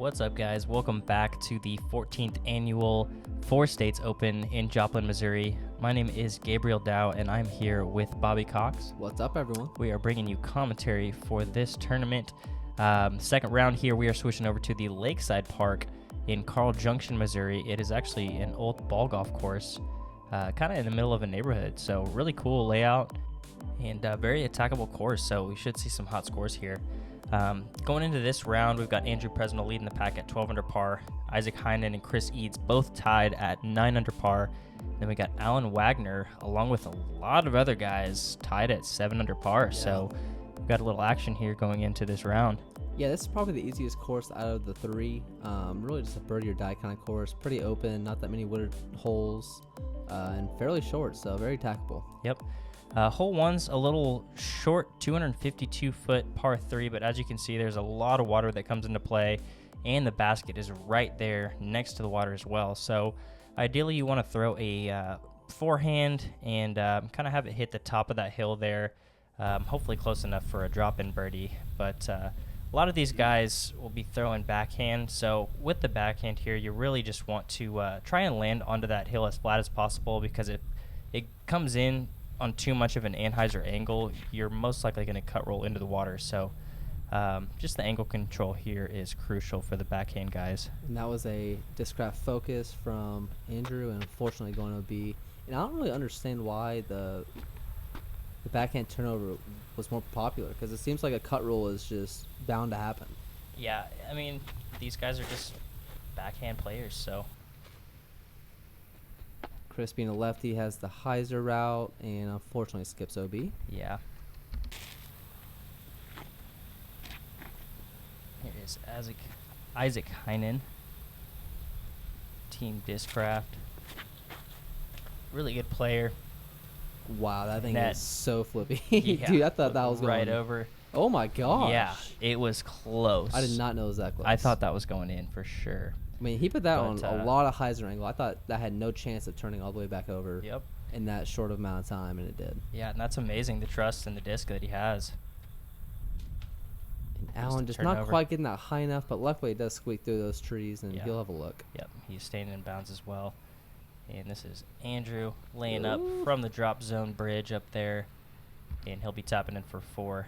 What's up, guys? Welcome back to the 14th annual Four States Open in Joplin, Missouri. My name is Gabriel Dow, and I'm here with Bobby Cox. What's up, everyone? We are bringing you commentary for this tournament. Second round here, we are switching over to the Lakeside Park in Junction, Missouri. It is actually an old ball golf course, kind of in the middle of a neighborhood. So really cool layout and very attackable course. So we should see some hot scores here. Going into this round, we've got Andrew Presnell leading the pack at 12 under par. Isaac Heinen and Chris Eads both tied at 9 under par. Then we got Wagner, along with a lot of other guys, tied at 7 under par. Yeah. So we've got a little action here going into this round. Yeah, this is probably the easiest course out of the three. Really just a birdie or die kind of course. Pretty open, not that many wooded holes, and fairly short, so very attackable. Yep. Hole one's a little short, 252-foot par 3, but as you can see, there's a lot of water that comes into play, and the basket is right there next to the water as well. So ideally, you want to throw a forehand and kind of have it hit the top of that hill there, hopefully close enough for a drop-in birdie. But a lot of these guys will be throwing backhand, so with the backhand here, you really just want to try and land onto that hill as flat as possible, because if it comes in on too much of an anhyzer angle, you're most likely going to cut roll into the water. So just the angle control here is crucial for the backhand guys. And that was a Discraft focus from Andrew, and unfortunately going to be, and I don't really understand why the backhand turnover was more popular, because it seems like a cut roll is just bound to happen. Yeah, I mean, these guys are just backhand players, so. Chris, being a lefty, has the hyzer route and unfortunately skips OB. Yeah. Here is Isaac Heinen, Team Discraft. Really good player. Wow, that thing is so flippy. Yeah, dude, I thought that was right going over. Oh my gosh. Yeah, it was close. I did not know it was that close. I thought that was going in for sure. I mean, he put that on a lot of hyzer angle. I thought that had no chance of turning all the way back over. Yep. In that short amount of time, and it did. Yeah, and that's amazing, the trust in the disc that he has. And Allen just not quite getting that high enough, but luckily it does squeak through those trees, and he'll have a look. Yep, he's staying in bounds as well. And this is Andrew laying up from the drop zone bridge up there, and he'll be tapping in for 4.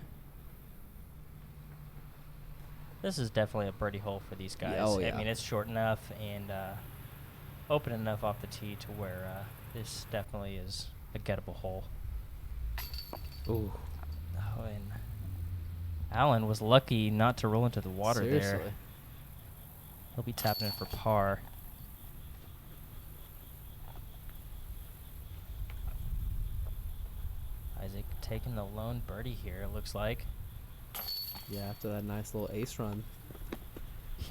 This is definitely a birdie hole for these guys. Oh, yeah. I mean, it's short enough and open enough off the tee to where this definitely is a gettable hole. Ooh. Oh, and Allen was lucky not to roll into the water. Seriously. There. He'll be tapping in for par. Isaac taking the lone birdie here, it looks like. Yeah, after that nice little ace run.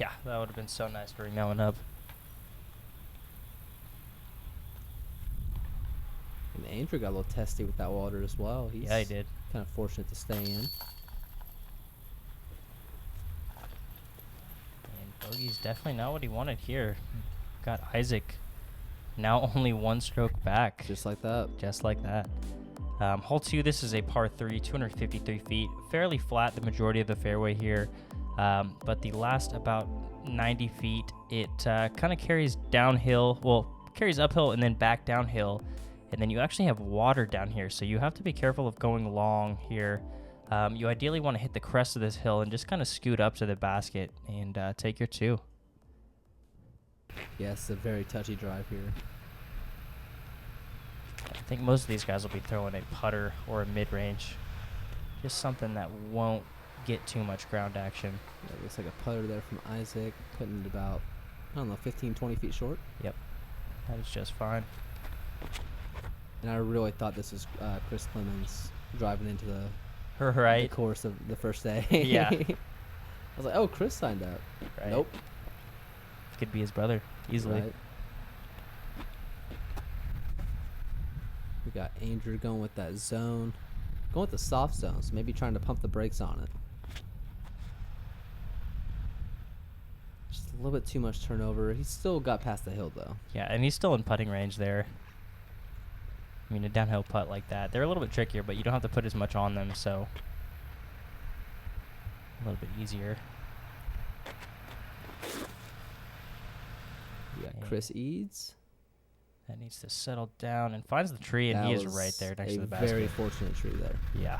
Yeah, that would have been so nice to bring that one up. And Andrew got a little testy with that water as well. Yeah, he did. Kind of fortunate to stay in. And bogey's definitely not what he wanted here. Got Isaac now only 1 stroke back. Just like that. Just like that. Hole 2, this is a par 3, 253 feet. Fairly flat the majority of the fairway here. But the last about 90 feet, it kind of carries downhill. Well, carries uphill and then back downhill. And then you actually have water down here. So you have to be careful of going long here. You ideally want to hit the crest of this hill and just kind of scoot up to the basket and take your 2. Yeah, it's a very touchy drive here. I think most of these guys will be throwing a putter or a mid-range. Just something that won't get too much ground action. Yeah, looks like a putter there from Isaac, putting it about, I don't know, 15, 20 feet short. Yep, that is just fine. And I really thought this was Chris Clemens driving into the course of the first day. Yeah. I was like, oh, Chris signed up. Right. Nope. Could be his brother, easily. Right. We got Andrew going with that zone. Going with the soft zones, maybe trying to pump the brakes on it. Just a little bit too much turnover. He still got past the hill, though. Yeah, and he's still in putting range there. I mean, a downhill putt like that, they're a little bit trickier, but you don't have to put as much on them, so a little bit easier. Chris Eads. That needs to settle down and finds the tree, and That he is was right there next a to the basket. very fortunate tree there. Yeah.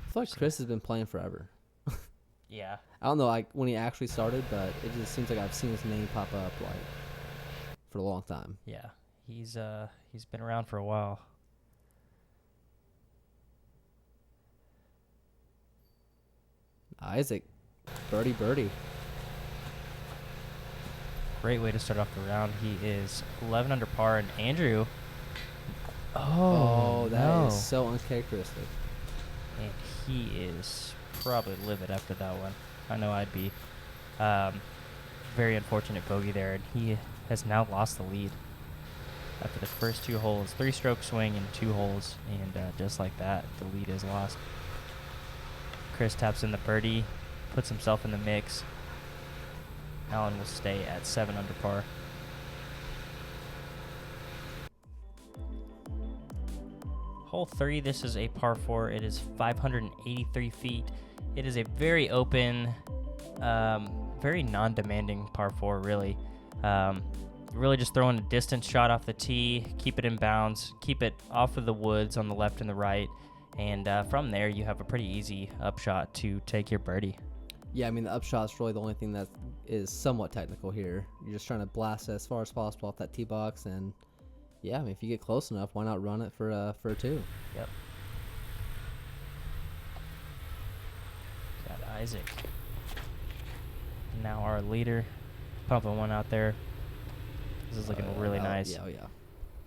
I feel like Chris has been playing forever. Yeah. I don't know like when he actually started, but it just seems like I've seen his name pop up like for a long time. Yeah. He's been around for a while. Isaac, birdie. Great way to start off the round. He is 11 under par, and Andrew. Oh, that no. is so uncharacteristic. And he is probably livid after that one. I know I'd be. Very unfortunate bogey there, and he has now lost the lead after the first 2 holes. 3-stroke swing in 2 holes, and just like that, the lead is lost. Chris taps in the birdie, puts himself in the mix. Allen will stay at 7 under par. Hole 3, this is a par 4. It is 583 feet. It is a very open, very non-demanding par 4, really. Really just throwing a distance shot off the tee, keep it in bounds, keep it off of the woods on the left and the right, and from there you have a pretty easy upshot to take your birdie. Yeah, I mean the upshot's really the only thing that is somewhat technical here. You're just trying to blast it as far as possible off that tee box, and yeah, I mean if you get close enough, why not run it for a 2? Yep. Got Isaac. Now our leader, pumping one out there. This is looking really nice. Yeah, yeah.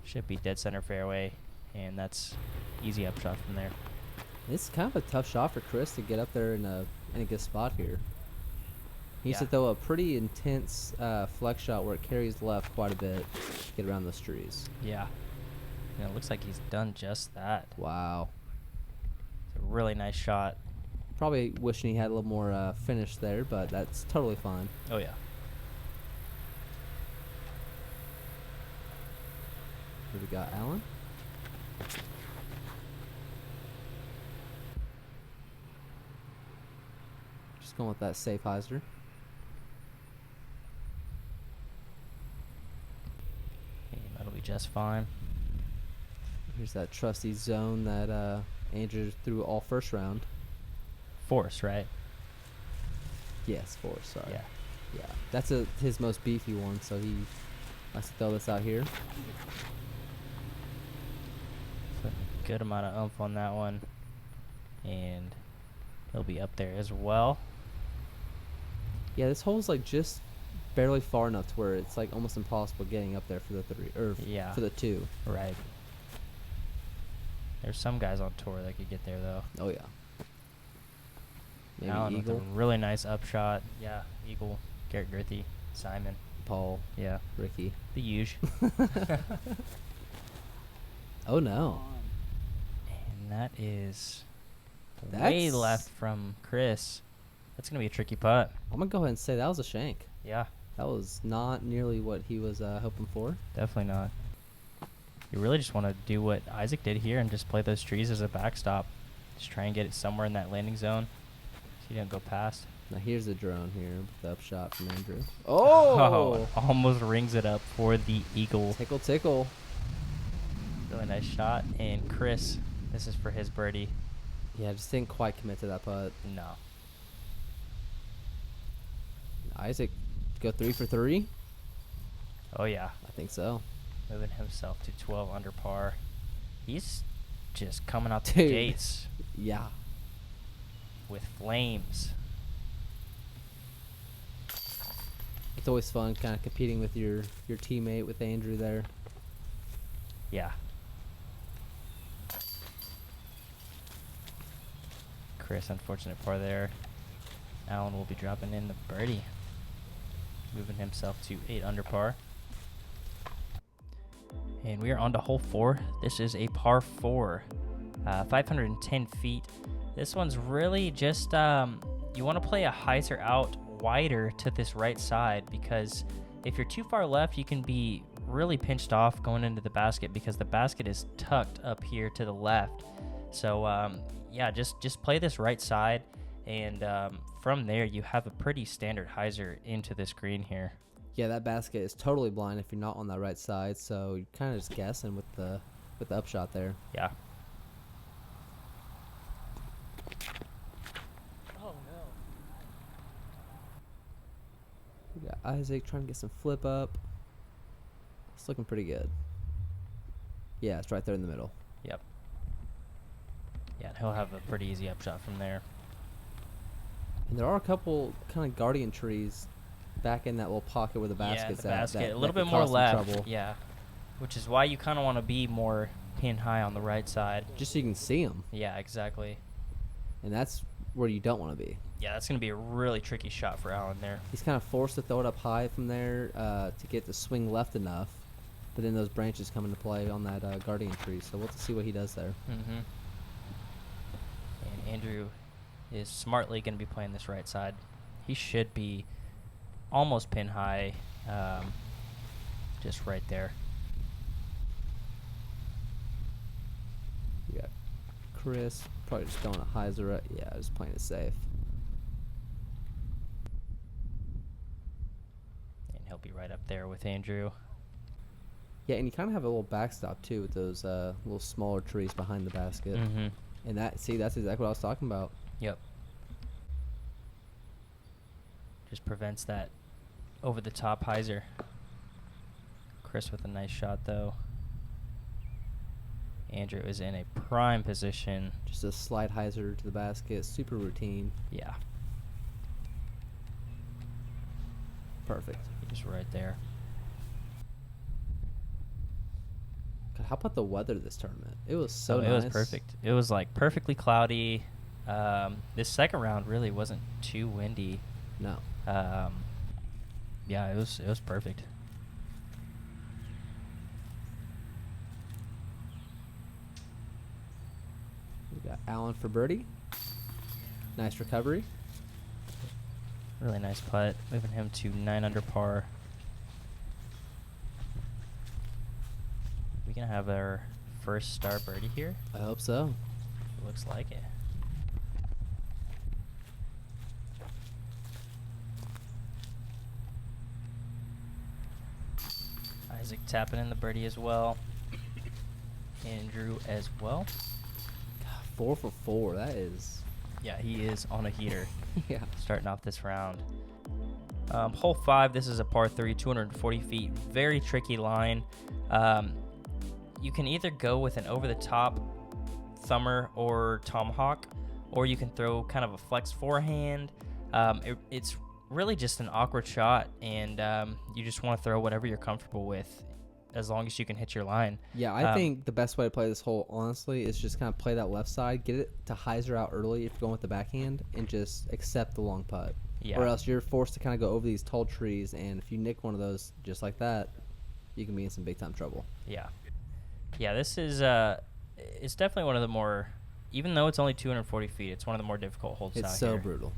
Should be dead center fairway, and that's easy upshot from there. It's kind of a tough shot for Chris to get up there in a good spot here. He needs Yeah. to throw a pretty intense flex shot where it carries left quite a bit to get around those trees. Yeah. And it looks like he's done just that. Wow. It's a really nice shot. Probably wishing he had a little more finish there, but that's totally fine. Oh, yeah. Here we got Allen. Just going with that safe hyzer. And that'll be just fine. Here's that trusty zone that Andrew threw all first round. Force, right? Yes, force. Sorry. Yeah. Yeah, that's his most beefy one, so he likes to throw this out here. Putting a good amount of oomph on that one. And he'll be up there as well. Yeah, this hole's like just barely far enough to where it's like almost impossible getting up there for the 3 or Yeah. for the 2. Right. There's some guys on tour that could get there, though. Oh yeah. Maybe Allen with a Eagle, really nice upshot. Yeah, Eagle, Garrett Girthy, Simon. Paul, Yeah, Ricky. the huge. Oh no. And that is way That's- left from Chris. That's going to be a tricky putt. I'm gonna go ahead and say that was a shank. Yeah, That was not nearly what he was hoping for. definitely not. You really just want to do what Isaac did here and just play those trees as a backstop. Just try and get it somewhere in that landing zone so you don't go past. Now here's the drone here with the upshot from Andrew. Oh, almost rings it up for the Eagle. Tickle, tickle. Really nice shot. And Chris, this is for his birdie. Yeah, just didn't quite commit to that putt. No. Isaac, go 3 for 3. Oh, yeah. I think so. Moving himself to 12 under par. He's just coming out the Dude. gates Yeah. with flames. It's always fun kind of competing with your teammate with Andrew there. Yeah. Chris, unfortunate par there. Allen will be dropping in the birdie. Moving himself to 8 under par. And we are on to hole 4. This is a par 4. 510 feet. This one's really just, you want to play a hyzer out wider to this right side, because if you're too far left, you can be really pinched off going into the basket, because the basket is tucked up here to the left. So, yeah, just play this right side And from there, you have a pretty standard hyzer into this green here. Yeah, that basket is totally blind if you're not on that right side, so you're kind of just guessing with the upshot there. Yeah. Oh no. We got Isaac trying to get some flip up. It's looking pretty good. Yeah, it's right there in the middle. Yep. Yeah, he'll have a pretty easy upshot from there. And there are a couple kind of guardian trees back in that little pocket where the basket's yeah, the basket. at. A little that bit could more cause some left. trouble. Yeah. Which is why you kind of want to be more pin high on the right side. Just so you can see them. Yeah, exactly. And that's where you don't want to be. Yeah, that's going to be a really tricky shot for Allen there. He's kind of forced to throw it up high from there to get the swing left enough. But then those branches come into play on that guardian tree. So we'll have to see what he does there. Mm-hmm. And Andrew is smartly going to be playing this right side. He should be almost pin high, just right there. We got Chris probably just going a hyzer. Yeah, just playing it safe. And he'll be right up there with Andrew. Yeah, and you kind of have a little backstop too with those little smaller trees behind the basket. Mm-hmm. And that's exactly what I was talking about. Yep. Just prevents that over the top hyzer. Chris with a nice shot though. Andrew is in a prime position. Just a slide hyzer to the basket, super routine. Yeah. Perfect. He's right there. God, how about the weather this tournament? It was so nice. It was perfect. It was like perfectly cloudy. This second round really wasn't too windy. No. Yeah, it was perfect. We got Allen for birdie. Nice recovery. Really nice putt, moving him to 9 under par. We gonna have our first star birdie here? I hope so. Looks like it. Isaac tapping in the birdie as well. Andrew as well. God, 4 for 4. That is. Yeah, he is on a heater. Yeah. Starting off this round. Hole 5, this is a par 3, 240 feet. Very tricky line. You can either go with an over-the-top thumber or tomahawk, or you can throw kind of a flex forehand. It's really just an awkward shot, and you just want to throw whatever you're comfortable with as long as you can hit your line. Yeah, I think the best way to play this hole, honestly, is just kind of play that left side, get it to hyzer out early if you're going with the backhand, and just accept the long putt. Yeah. Or else you're forced to kind of go over these tall trees, and if you nick one of those just like that, you can be in some big-time trouble. Yeah. Yeah, this is it's definitely one of the more, even though it's only 240 feet, it's one of the more difficult holes out here. It's so brutal.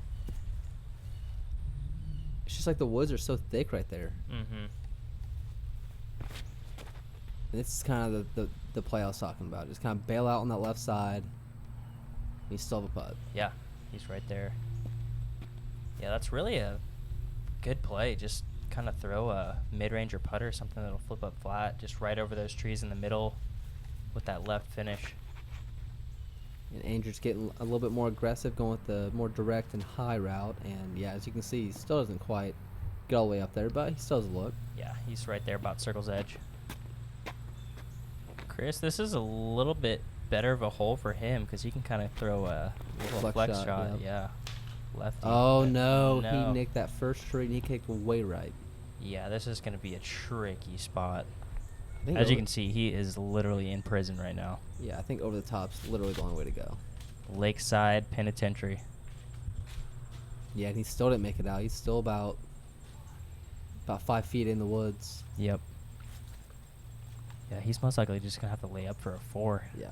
It's just like the woods are so thick right there. Mm-hmm. And this is kind of the play I was talking about. Just kind of bail out on that left side. And you still have a putt. Yeah, he's right there. Yeah, that's really a good play. Just kind of throw a mid-ranger putter, something that'll flip up flat, just right over those trees in the middle with that left finish. And Andrew's getting a little bit more aggressive, going with the more direct and high route. And yeah, as you can see, he still doesn't quite get all the way up there, but he still has a look. Yeah, he's right there about circle's edge. Chris, this is a little bit better of a hole for him because he can kind of throw a little flex shot. Yep. Yeah. Lefty. Oh, no. No. He nicked that first tree, and he kicked way right. Yeah, this is going to be a tricky spot. I think As you can see, he is literally in prison right now. Yeah, I think over the top's literally the only way to go. Lakeside Penitentiary. Yeah, and he still didn't make it out. He's still about 5 feet in the woods. Yep. Yeah, he's most likely just going to have to lay up for a 4. Yeah.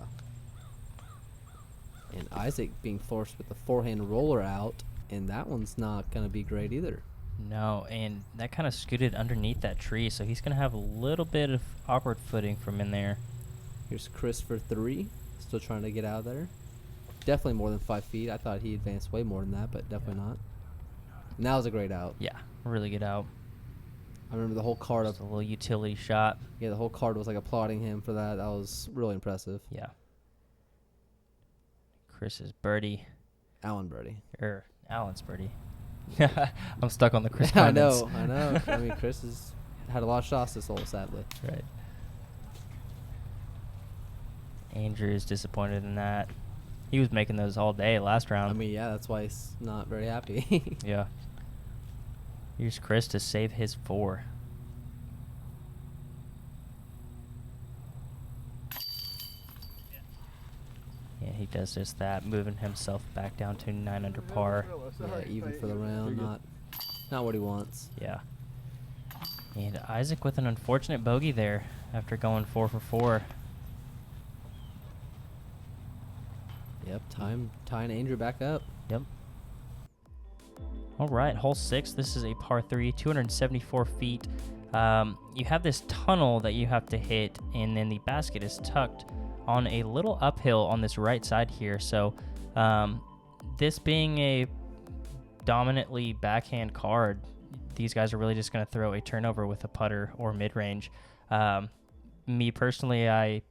And Isaac being forced with the forehand roller out, and that one's not going to be great either. No, and that kind of scooted underneath that tree, so he's going to have a little bit of awkward footing from in there. Here's Chris for 3. Still trying to get out of there. definitely more than 5 feet. I thought he advanced way more than that, but definitely not. And that was a great out. Yeah, really good out. I remember the whole card Just a little utility shot. Yeah, the whole card was like applauding him for that. That was really impressive. Yeah. Chris's birdie. Alan birdie. Alan's birdie. I'm stuck on the Chris. I know. I mean, Chris has had a lot of shots this hole, sadly. Right. Andrew is disappointed in that. He was making those all day last round. I mean, yeah, that's why he's not very happy. Yeah. Here's Chris to save his 4. Yeah, he does just that, moving himself back down to 9 under par. Yeah, even for the round, not what he wants. Yeah. And Isaac with an unfortunate bogey there after going 4 for 4. Yep, tying Andrew back up. Yep. All right, hole 6. This is a par 3, 274 feet. You have this tunnel that you have to hit, and then the basket is tucked on a little uphill on this right side here. So this being a dominantly backhand card, these guys are really just going to throw a turnover with a putter or mid-range. Me personally, I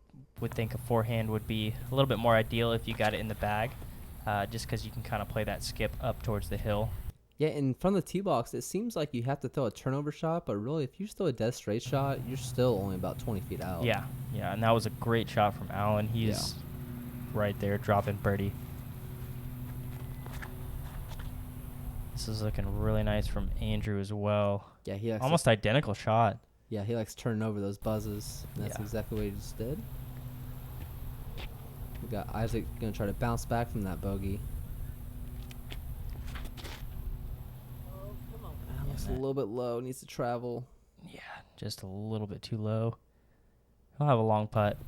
would think a forehand would be a little bit more ideal if you got it in the bag, just because you can kind of play that skip up towards the hill. Yeah, and from the tee box, it seems like you have to throw a turnover shot, but really, if you throw a dead straight shot, you're still only about 20 feet out. Yeah, and that was a great shot from Alan. He's right there dropping birdie. This is looking really nice from Andrew as well. Yeah, he likes almost identical shot. Yeah, he likes turning over those buzzes, and that's exactly what he just did. We got Isaac going to try to bounce back from that bogey. Looks a little bit low, needs to travel. Yeah, just a little bit too low. He'll have a long putt.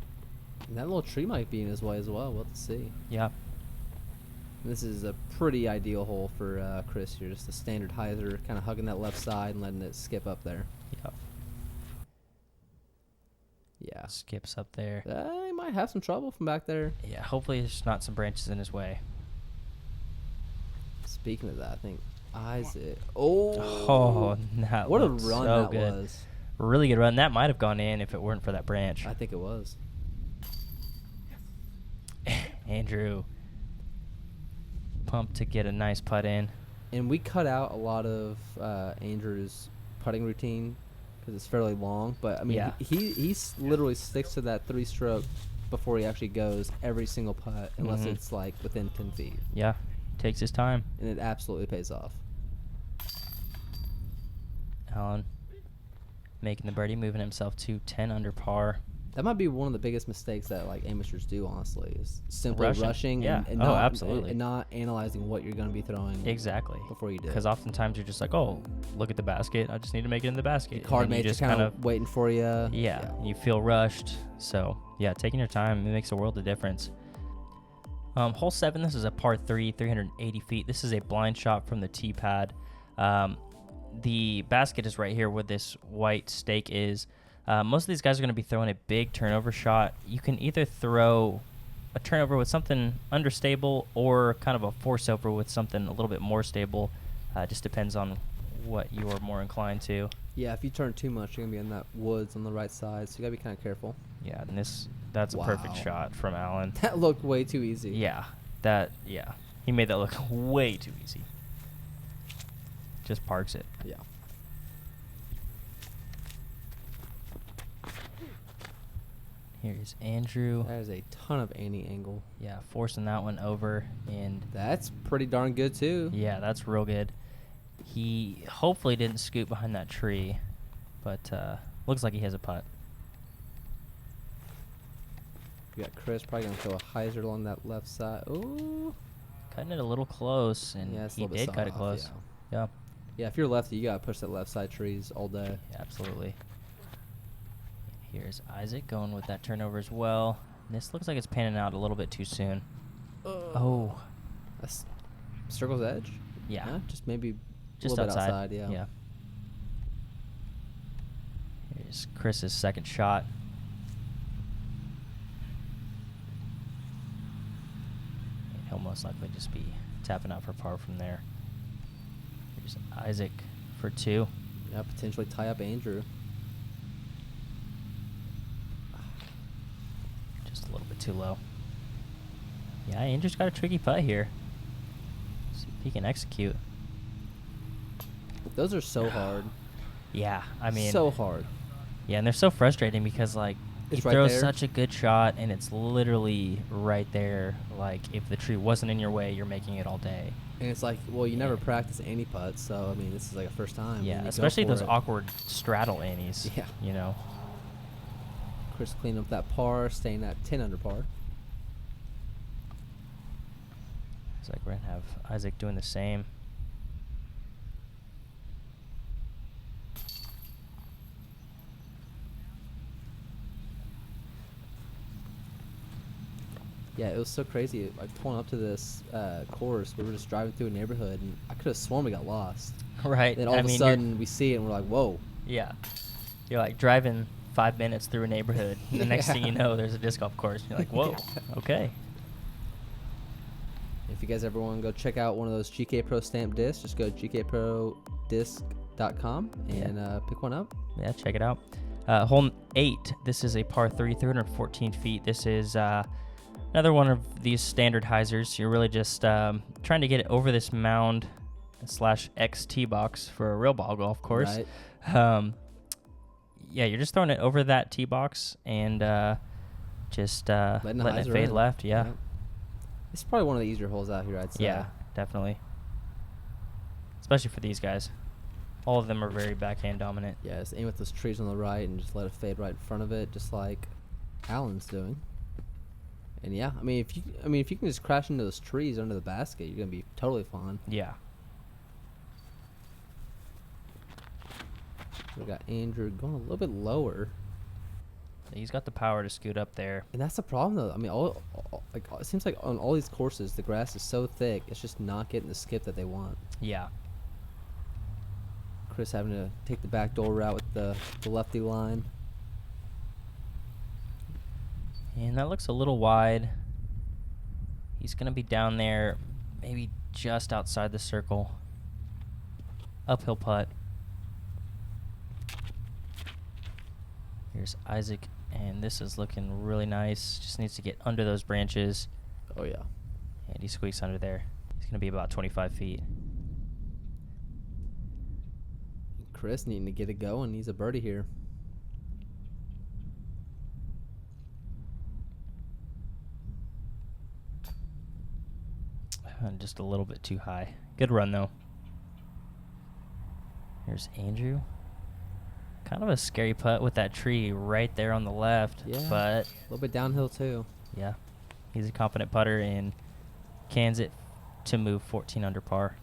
And that little tree might be in his way as well. We'll have to see. Yeah. This is a pretty ideal hole for Chris here. Just a standard hyzer, kind of hugging that left side and letting it skip up there. Yep. Yeah. Skips up there. He might have some trouble from back there. Yeah, hopefully there's not some branches in his way. Speaking of that, I think Isaac. Oh, that what a looked run so that good. was. Really good run. That might have gone in if it weren't for that branch. I think it was. Andrew pumped to get a nice putt in. And we cut out a lot of Andrew's putting routine because it's fairly long. But, I mean, he literally sticks to that 3-stroke before he actually goes every single putt, unless it's, like, within 10 feet. Yeah, takes his time. And it absolutely pays off. Alan making the birdie, moving himself to 10 under par. That might be one of the biggest mistakes that like amateurs do, honestly, is simply rushing and oh, not, absolutely. and not analyzing what you're going to be throwing exactly before you do. Because oftentimes you're just like, oh, look at the basket. I just need to make it in the basket. Your card mates just kind of waiting for you. Yeah, you feel rushed. So, yeah, taking your time, it makes a world of difference. Hole 7, this is a par 3, 380 feet. This is a blind shot from the tee pad. The basket is right here where this white stake is. Most of these guys are going to be throwing a big turnover shot. You can either throw a turnover with something understable or kind of a force over with something a little bit more stable. Just depends on what you are more inclined to. Yeah, if you turn too much, you're going to be in that woods on the right side, so you got to be kind of careful. Yeah, and that's a perfect shot from Alan. That looked way too easy. Yeah, he made that look way too easy. Just parks it. Yeah. Here's Andrew. That is a ton of anti-angle. Yeah, forcing that one over, and that's pretty darn good too. Yeah, that's real good. He hopefully didn't scoot behind that tree, but looks like he has a putt. We got Chris probably gonna throw a hyzer along that left side. Ooh, cutting it a little close, and he did cut it close. Yeah. Yeah, if you're lefty, you gotta push that left side trees all day. Yeah, absolutely. Here's Isaac going with that turnover as well. This looks like it's panning out a little bit too soon. Oh. That's circle's edge? Yeah. Huh? Just maybe just a little bit outside, yeah. Here's Chris's second shot. And he'll He'll most likely just be tapping out for par from there. Here's Isaac for 2. Yeah, potentially tie up Andrew. Just a little bit too low. Yeah, Andrew's got a tricky putt here. See if he can execute. Those are so hard. Yeah, I mean, so hard. Yeah, and they're so frustrating because like It's he right throws there. such a good shot and it's literally right there. Like if the tree wasn't in your way, you're making it all day. And it's like, well, you never practice any putts, so I mean, this is like a first time. Yeah, and you go especially for those it. awkward straddle annies. Yeah. You know. Chris cleaning up that par, staying at 10 under par. It's like we're gonna have Isaac doing the same. Yeah, it was so crazy. Like pulling up to this course, we were just driving through a neighborhood, and I could have sworn we got lost. Right. Then all of a sudden, we see it, and we're like, "Whoa!" Yeah. You're like driving 5 minutes through a neighborhood. And the next thing you know, there's a disc golf course. You're like, whoa, okay. If you guys ever want to go check out one of those GK Pro stamp discs, just go to gkprodisc.com and pick one up. Yeah, check it out. Hole 8. This is a par 3, 314 feet. This is another one of these standard hyzers. You're really just trying to get it over this mound / X tee box for a real ball golf course. Right. Yeah, you're just throwing it over that tee box and just letting it fade left. Yeah. It's probably one of the easier holes out here, I'd say. Yeah, definitely. Especially for these guys. All of them are very backhand dominant. Yeah, just aim at those trees on the right and just let it fade right in front of it, just like Alan's doing. And yeah, I mean, if you can just crash into those trees under the basket, you're gonna be totally fine. Yeah. We got Andrew going a little bit lower. He's got the power to scoot up there. And that's the problem, though. I mean, it seems like on all these courses, the grass is so thick, it's just not getting the skip that they want. Yeah. Chris having to take the back door route with the lefty line. And that looks a little wide. He's going to be down there, maybe just outside the circle. Uphill putt. Here's Isaac, and this is looking really nice. Just needs to get under those branches. Oh, yeah. And he squeaks under there. He's going to be about 25 feet. Chris needing to get it going. He's a birdie here. Just a little bit too high. Good run, though. Here's Andrew. Kind of a scary putt with that tree right there on the left. Yeah. But A little bit downhill, too. yeah, he's a competent putter and cans it to move 14 under par.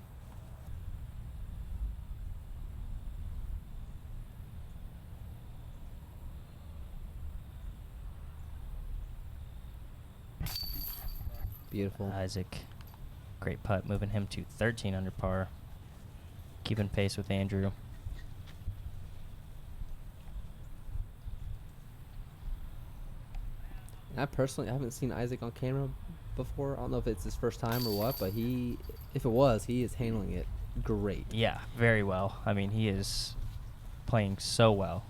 Beautiful. Isaac, great putt, moving him to 13 under par. Keeping pace with Andrew. I personally haven't seen Isaac on camera before. I don't know if it's his first time or what, but if it was, he is handling it great. Yeah, very well. I mean, he is playing so well.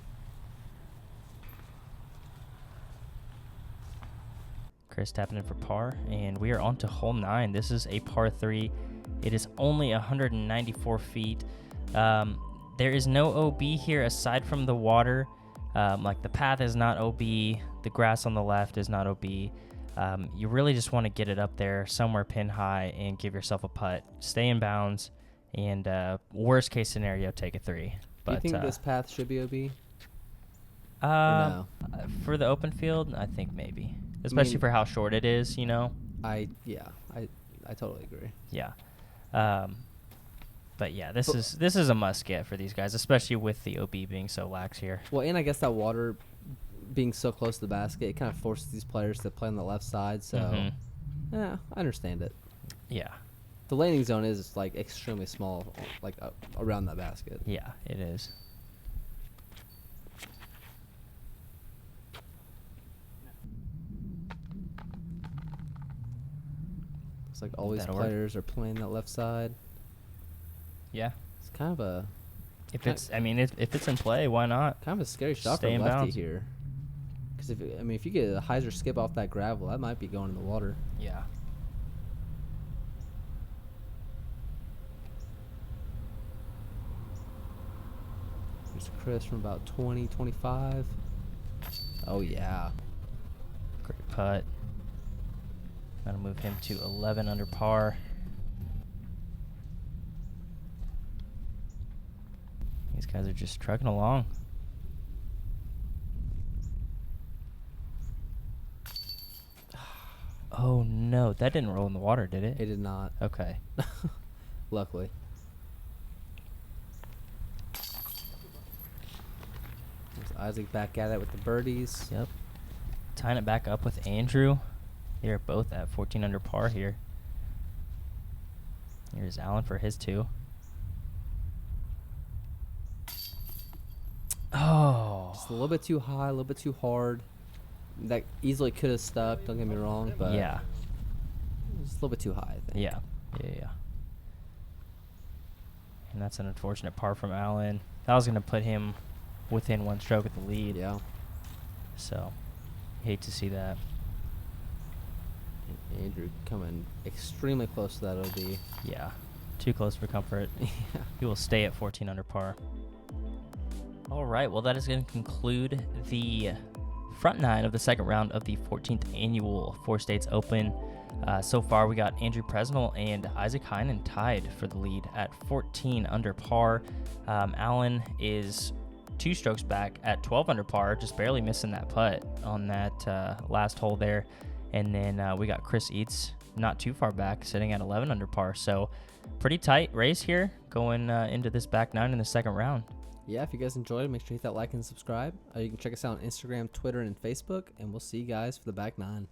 Chris tapping in for par, and we are on to hole 9. This is a par 3. It is only 194 feet. There is no OB here aside from the water. Like the path is not OB. The grass on the left is not OB. You really just want to get it up there somewhere pin high and give yourself a putt. Stay in bounds, and worst case scenario, take a 3. But, Do you think this path should be OB? no? No? For the open field, I think maybe. Especially for how short it is, you know? I totally agree. Yeah. But yeah, this is a must get for these guys, especially with the OB being so lax here. Well, and I guess that water being so close to the basket, it kind of forces these players to play on the left side. So, yeah, I understand it. Yeah. The landing zone is like extremely small, like around that basket. Yeah, it is. Looks like all these That'll work. players are playing that left side. Yeah. It's kind of a If it's in play, why not? scary shot Stay for in lefty bounds. here. Because if you get a hyzer skip off that gravel, that might be going in the water. Yeah. There's Chris from about 20, 25. Oh yeah. Great putt. That'll move him to 11 under par. These guys are just trucking along. Oh no, that didn't roll in the water, did it? It did not. Okay. Luckily. There's Isaac back at it with the birdies. Yep. Tying it back up with Andrew. They're both at 14 under par here. Here's Alan for his 2. Oh. Just a little bit too high, a little bit too hard. That easily could have stuck, don't get me wrong, but Yeah. just a little bit too high, I think. Yeah. And that's an unfortunate par from Alan. That was going to put him within 1 stroke of the lead. Yeah. So, hate to see that. And Andrew coming extremely close to that OB. Yeah. Too close for comfort. Yeah. He will stay at 14 under par. All right. Well, that is going to conclude the front 9 of the second round of the 14th annual Four States Open. So far, we got Andrew Presnell and Isaac Heinen tied for the lead at 14 under par. Alan is 2 strokes back at 12 under par, just barely missing that putt on that last hole there. And then we got Chris Eads not too far back, sitting at 11 under par. So pretty tight race here going into this back 9 in the second round. Yeah, if you guys enjoyed it, make sure you hit that like and subscribe. You can check us out on Instagram, Twitter, and Facebook, and we'll see you guys for the back 9.